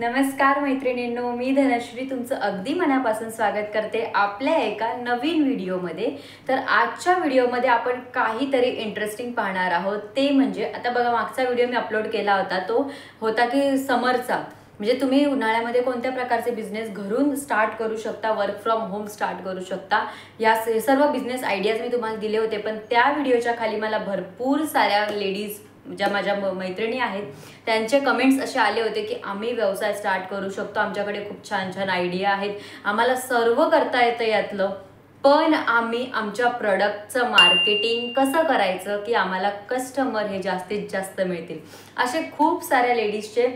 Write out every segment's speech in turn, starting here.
नमस्कार मैत्रिणींनो, मी धनश्री तुमचं अगदी मनापासून स्वागत करते आपल्या एका नवीन व्हिडिओमध्ये। तर आजच्या व्हिडिओमध्ये आपण काहीतरी इंटरेस्टिंग पाहणार आहोत। ते म्हणजे आता बघा, मागचा व्हिडिओ मी अपलोड केला होता तो होता की समरचा, म्हणजे तुम्ही उन्हाळ्यामध्ये कोणत्या प्रकारचे बिझनेस घरून स्टार्ट करू शकता, वर्क फ्रॉम होम स्टार्ट करू शकता, या सर्व बिझनेस आयडियाज मी तुम्हाला दिले होते। पण त्या व्हिडिओच्या खाली मला भरपूर साऱ्या लेडीज ज्या माझ्या मैत्रिणी आहेत त्यांचे कमेंट्स असे आले होते की आम्ही व्यवसाय स्टार्ट करू शकतो, आमच्याकडे खूप छान छान आयडिया आहेत, आम्हाला सर्व करता येतं यातलं, पण आम्ही आमच्या प्रोडक्टचं मार्केटिंग कसं करायचं की आम्हाला कस्टमर हे जास्तीत जास्त मिळतील। असे खूप साऱ्या लेडीजचे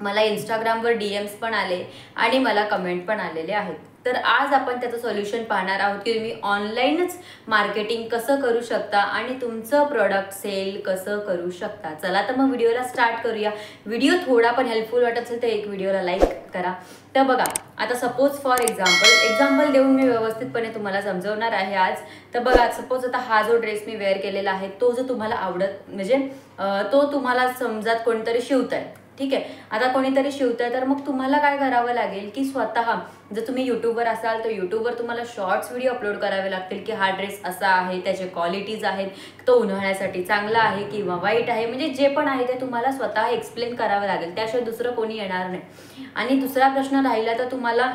मला इंस्टाग्रामवर डीएम्स पण आले आणि मला कमेंट पण आलेले आहेत। तर आज आपण त्याचं सोल्युशन पाहणार आहोत की तुम्ही ऑनलाईनच मार्केटिंग कसं करू शकता आणि तुमचं प्रोडक्ट सेल कसं करू शकता। चला तर मग व्हिडिओला स्टार्ट करूया। व्हिडिओ थोडा पण हेल्पफुल वाटत असेल तर एक व्हिडिओला लाईक करा। तर बघा, आता सपोज फॉर एक्झाम्पल देऊन मी व्यवस्थितपणे तुम्हाला समजवणार आहे आज। तर बघा, सपोज आता हा जो ड्रेस मी वेअर केलेला आहे तो जो तुम्हाला आवडत, म्हणजे तो तुम्हाला समजात कोणतरी शिवताय, ठीक आहे। आता कोणीतरी शिवताय तर मग तुम्हाला काय करावं लागेल की स्वतः, जर तुम्ही यूट्यूबवर असाल तर यूट्यूबवर तुम्हाला शॉर्ट्स व्हिडिओ अपलोड करावे लागतील की हा ड्रेस असा आहे, त्याचे क्वालिटीज आहेत, तो उन्हाळ्यासाठी चांगला आहे किंवा वाईट आहे, म्हणजे जे पण आहे ते तुम्हाला स्वतः एक्सप्लेन करावं लागेल, त्याशिवाय दुसरं कोणी येणार नाही। आणि दुसरा प्रश्न राहिला तर तुम्हाला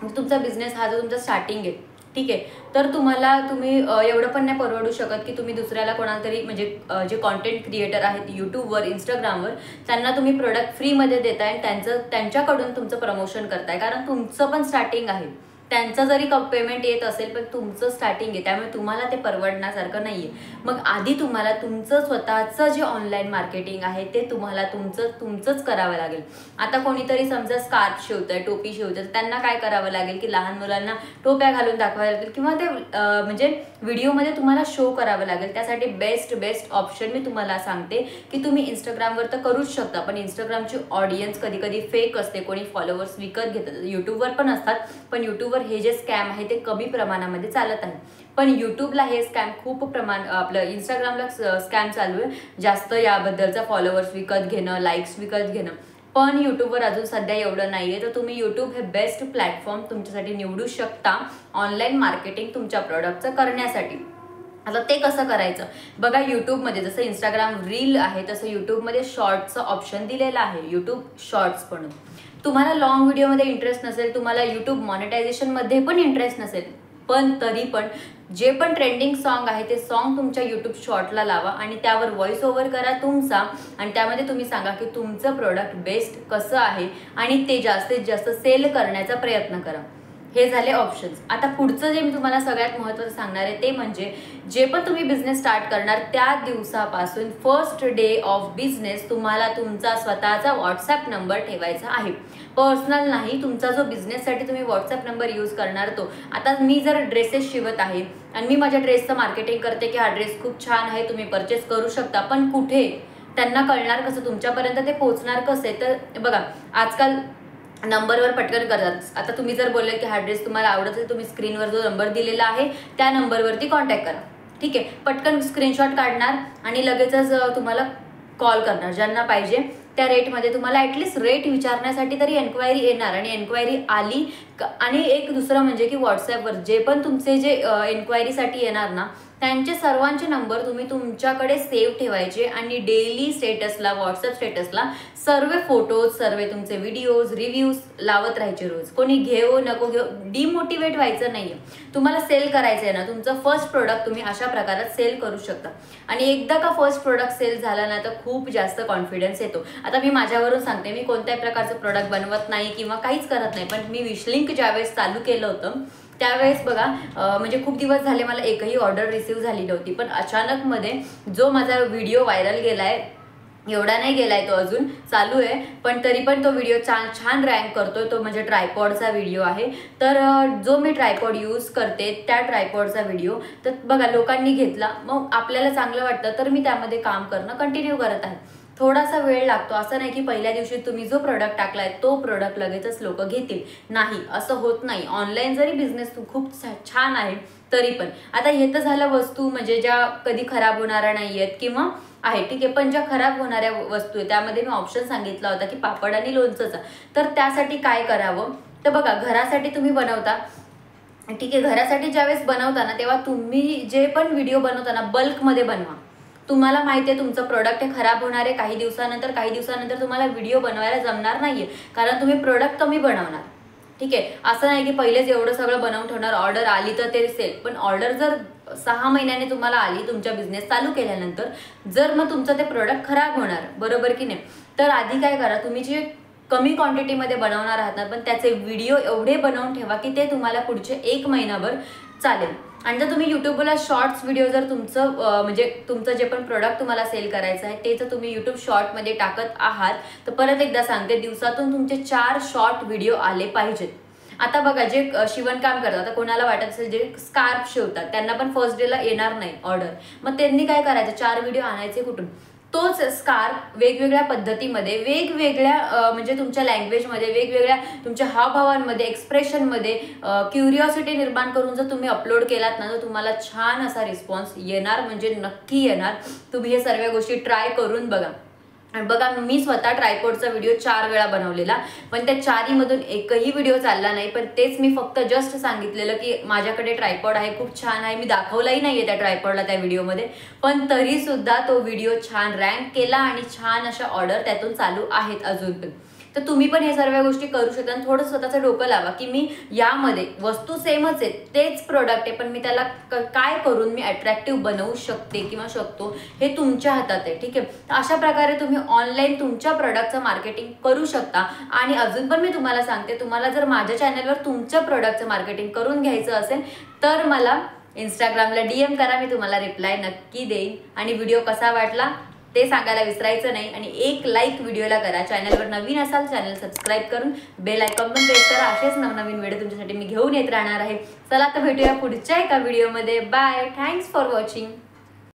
तुमचा बिझनेस हा जो तुमचा स्टार्टिंग आहे, ठीक आहे, तर तुम्ही एवढं पण नाही परवडू शकत की तुम्ही दुसऱ्याला कोणाला तरी, म्हणजे जे कॉन्टेंट क्रिएटर आहेत यूट्यूबवर इंस्टाग्रामवर, त्यांना तुम्ही प्रोडक्ट फ्रीमध्ये देताय आणि त्यांच्याकडून तुमचं प्रमोशन करताय, कारण तुमचं पण स्टार्टिंग आहे। त्यांचं जरी पेमेंट येत असेल पण तुमचं स्टार्टिंग आहे, त्यामुळे तुम्हाला ते परवडण्यासारखं नाही आहे। मग आधी तुम्हाला तुमचं स्वतःचं जे ऑनलाईन मार्केटिंग आहे ते तुम्हाला तुमचंच करावं लागेल। आता कोणीतरी समजा स्कार्फ शिवतंय, टोपी शिवतंय, त्यांना काय करावं लागेल की लहान मुलांना टोप्या घालून दाखवायला लागेल किंवा ते म्हणजे व्हिडिओमध्ये तुम्हाला शो करावं लागेल। त्यासाठी बेस्ट ऑप्शन मी तुम्हाला सांगते की तुम्ही इंस्टाग्रामवर तर करूच शकता, पण इंस्टाग्रामची ऑडियन्स कधी कधी फेक असते, कोणी फॉलोअर्स विकत घेतात, यूट्यूबवर पण असतात, पण यूट्यूबवर हे जे स्कॅम आहे ते कमी प्रमाणामध्ये चालत आहे। पण यूट्यूबला हे स्कॅम खूप आपलं इंस्टाग्रामला स्कॅम चालू आहे जास्त, याबद्दलचा फॉलोअर्स विकत घेणं, लाईक्स विकत घेणं। पण यूट्यूबवर अजून सध्या एवढं नाहीये, तर तुम्ही यूट्यूब हे बेस्ट प्लॅटफॉर्म तुमच्यासाठी निवडू शकता ऑनलाईन मार्केटिंग तुमच्या प्रोडक्टचं करण्यासाठी। आता ते कसं करायचं बघा, यूट्यूबमध्ये जसं इंस्टाग्राम रील आहे तसं यूट्यूबमध्ये शॉर्ट्सचं ऑप्शन दिलेलं आहे, यूट्यूब शॉर्ट्स म्हणून। तुम्हाला लॉंग व्हिडिओमध्ये इंटरेस्ट नसेल, तुम्हाला यूट्यूब मॉनिटायझेशनमध्ये पण इंटरेस्ट नसेल, पण तरी पण जे पण ट्रेंडिंग सॉन्ग आहे ते सॉन्ग तुमच्या यूट्यूब शॉर्टला लावा आणि त्यावर व्हॉइस ओव्हर करा तुमचा, आणि त्यामध्ये तुम्ही सांगा की तुमचं प्रोडक्ट बेस्ट कसं आहे आणि ते जास्तीत जास्त सेल करण्याचा प्रयत्न करा। हे झाले ऑप्शन्स। आता पुढचं जे मी तुम्हाला सगळ्यात महत्त्वाचं सांगणार आहे ते म्हणजे, जे पण तुम्ही बिझनेस स्टार्ट करणार त्या दिवसापासून फर्स्ट डे ऑफ बिझनेस तुम्हाला तुमचा स्वतःचा व्हॉट्सॲप नंबर ठेवायचा आहे, पर्सनल नाही। तुमचा जो बिझनेससाठी तुम्ही व्हॉट्सॲप नंबर यूज करणार तो, आता मी जर ड्रेसेस शिवत आहे आणि मी माझ्या ड्रेसचं मार्केटिंग करते की हा ड्रेस खूप छान आहे, तुम्ही परचेस करू शकता, पण कुठे त्यांना कळणार कसं, तुमच्यापर्यंत ते पोहोचणार कसे? तर बघा, आजकाल नंबरवर पटकन करतात। आता तुम्ही जर बोलले की हा ड्रेस तुम्हाला आवडत असेल, तुम्ही स्क्रीनवर जो नंबर दिलेला आहे त्या नंबरवरती कॉन्टॅक्ट करा, ठीक आहे। पटकन स्क्रीनशॉट काढणार आणि लगेचच तुम्हाला कॉल करणार, ज्यांना पाहिजे त्या रेटमध्ये। तुम्हाला ॲटलिस्ट रेट विचारण्यासाठी तरी एन्क्वायरी येणार, आणि एन्क्वायरी आली आणि एक दुसरं म्हणजे की व्हॉट्सॲपवर जे पण तुमचे जे एन्क्वायरीसाठी येणार ना, त्यांचे सर्वांचे नंबर तुम्ही तुमच्याकडे सेव्ह ठेवायचे आणि डेली स्टेटसला, व्हॉट्सअप स्टेटसला सर्व फोटोज, सर्व तुमचे व्हिडिओज, रिव्ह्यूज लावत राहायचे रोज। कोणी घेऊ नको घेऊ, डिमोटिवेट व्हायचं नाहीये। तुम्हाला सेल करायचं आहे ना, तुमचं फर्स्ट प्रोडक्ट तुम्ही अशा प्रकारात सेल करू शकता, आणि एकदा का फर्स्ट प्रोडक्ट सेल झाला ना तर खूप जास्त कॉन्फिडन्स येतो। आता मी माझ्यावरून सांगते, मी कोणत्याही प्रकारचं प्रोडक्ट बनवत नाही किंवा काहीच करत नाही, पण मी विशलिंक ज्यावेळेस चालू केलं होतं त्यावेळेस बघा, म्हणजे खूप दिवस झाले मला एकही ऑर्डर रिसीव्ह झाली नव्हती, पण अचानक मध्ये जो माझा व्हिडिओ व्हायरल गेलाय, एवढा नाही गेलाय तो, अजून चालू आहे, पण तरी पण तो व्हिडिओ छान रँक करतोय। तो म्हणजे ट्रायपॉडचा व्हिडिओ आहे, तर जो मी ट्रायपॉड यूज करते त्या ट्रायपॉडचा व्हिडिओ तर बघा लोकांनी घेतला, मग आपल्याला चांगलं वाटतं तर मी त्यामध्ये काम करणं कंटिन्यू करत आहे। थोडासा वेळ लागतो. असं नाही की पहिल्या दिवशी तुम्ही जो प्रोडक्ट टाकलाय तो प्रोडक्ट लगेचच लोक घेतील, नाही, असं होत नाही. ऑनलाईन जरी बिझनेस खूप छान आहे तरी पण आता हे तर झालं वस्तू म्हणजे ज्या कधी खराब होणाऱ्या नाही आहेत किंवा आहे, ठीक आहे. पण ज्या खराब होणाऱ्या वस्तू आहे त्यामध्ये मी ऑप्शन सांगितला होता की पापड आणि लोणचंचा. तर त्यासाठी काय करावं, तर बघा घरासाठी तुम्ही बनवता, ठीक आहे. घरासाठी ज्यावेळेस बनवता ना तेव्हा तुम्ही जे पण व्हिडिओ बनवता ना बल्कमध्ये बनवा. तुम्हाला माहिती आहे तुमचं प्रोडक्ट हे खराब होणार आहे काही दिवसानंतर तुम्हाला व्हिडिओ बनवायला जमणार नाहीये, कारण तुम्ही प्रोडक्ट कमी बनवणार, ठीक आहे. असं नाही की पहिलेच एवढं सगळं बनवून ठेवणार, ऑर्डर आली तर ते सेल. पण ऑर्डर जर 6 महिन्याने तुम्हाला आली तुमच्या बिझनेस चालू केल्यानंतर, जर मग तुमचं ते प्रोडक्ट खराब होणार, बरोबर की नाही. तर आधी काय करा, तुम्ही जे कमी क्वांटिटीमध्ये बनवणार आहात ना पण त्याचे व्हिडिओ एवढे बनवून ठेवा की ते तुम्हाला पुढचे 1 महिनाभर चालेल. आणि जर तुम्ही युट्यूबला शॉर्ट्स व्हिडिओ जर तुमचं म्हणजे तुमचं जे पण प्रोडक्ट तुम्हाला सेल करायचं आहे ते जर तुम्ही युट्यूब शॉर्टमध्ये टाकत आहात, तर परत एकदा सांगते, दिवसातून तुमचे 4 शॉर्ट व्हिडिओ आले पाहिजेत. आता बघा जे शिवणकाम करतात, आता कोणाला वाटत असेल जे स्कार्फ शिवतात त्यांना पण फर्स्ट डेला येणार नाही ऑर्डर, मग त्यांनी काय करायचं, 4 व्हिडिओ आणायचे कुठून. तोच स्कार्फ वेगवेगळ्या पद्धतीमध्ये, वेगवेगळ्या म्हणजे तुमच्या लँग्वेजमध्ये, वेगवेगळ्या तुमच्या हावभावांमध्ये, एक्सप्रेशनमध्ये क्युरिओसिटी निर्माण करून जर तुम्ही अपलोड केलात ना तर तुम्हाला छान असा रिस्पॉन्स येणार, म्हणजे नक्की येणार. तुम्ही हे सर्व गोष्टी ट्राय करून बघा. आणि बघा मी स्वतः ट्रायपॉडचा व्हिडिओ 4 वेळा बनवलेला, पण त्या 4मधून एकही व्हिडिओ चालला नाही. पण तेच मी फक्त जस्ट सांगितलेलं की माझ्याकडे ट्रायपॉड आहे, खूप छान आहे. मी दाखवलाही नाहीये त्या ट्रायपॉडला त्या व्हिडिओमध्ये, पण तरी सुद्धा तो व्हिडिओ छान रँक केला आणि छान अशा ऑर्डर त्यातून चालू आहेत अजून पण. तर तुम्ही पण हे सर्व गोष्टी करू शकता. आणि थोडं स्वतःचं डोकं लावा की मी यामध्ये वस्तू सेमच आहे, तेच प्रोडक्ट आहे, पण मी त्याला काय करून मी अट्रॅक्टिव्ह बनवू शकते किंवा शकतो हे तुमच्या हातात आहे, ठीक आहे. तर अशा प्रकारे तुम्ही ऑनलाईन तुमच्या प्रोडक्टचं मार्केटिंग करू शकता. आणि अजून पण मी तुम्हाला सांगते, तुम्हाला जर माझ्या चॅनलवर तुमच्या प्रोडक्टचं मार्केटिंग करून घ्यायचं असेल तर मला इंस्टाग्रामला DM करा, मी तुम्हाला रिप्लाय नक्की देईन. आणि व्हिडिओ कसा वाटला ते सांगायला विसरायचं नाही. आणि एक लाईक व्हिडिओला करा. चॅनलवर नवीन असाल चॅनल सबस्क्राईब करून बेल आयकॉन पण प्रेस करा. असेच नवनवीन व्हिडिओ तुमच्यासाठी मी घेऊन येत राहणार आहे. चला तर भेटूया पुढच्या एका व्हिडिओमध्ये. Bye, thanks for watching.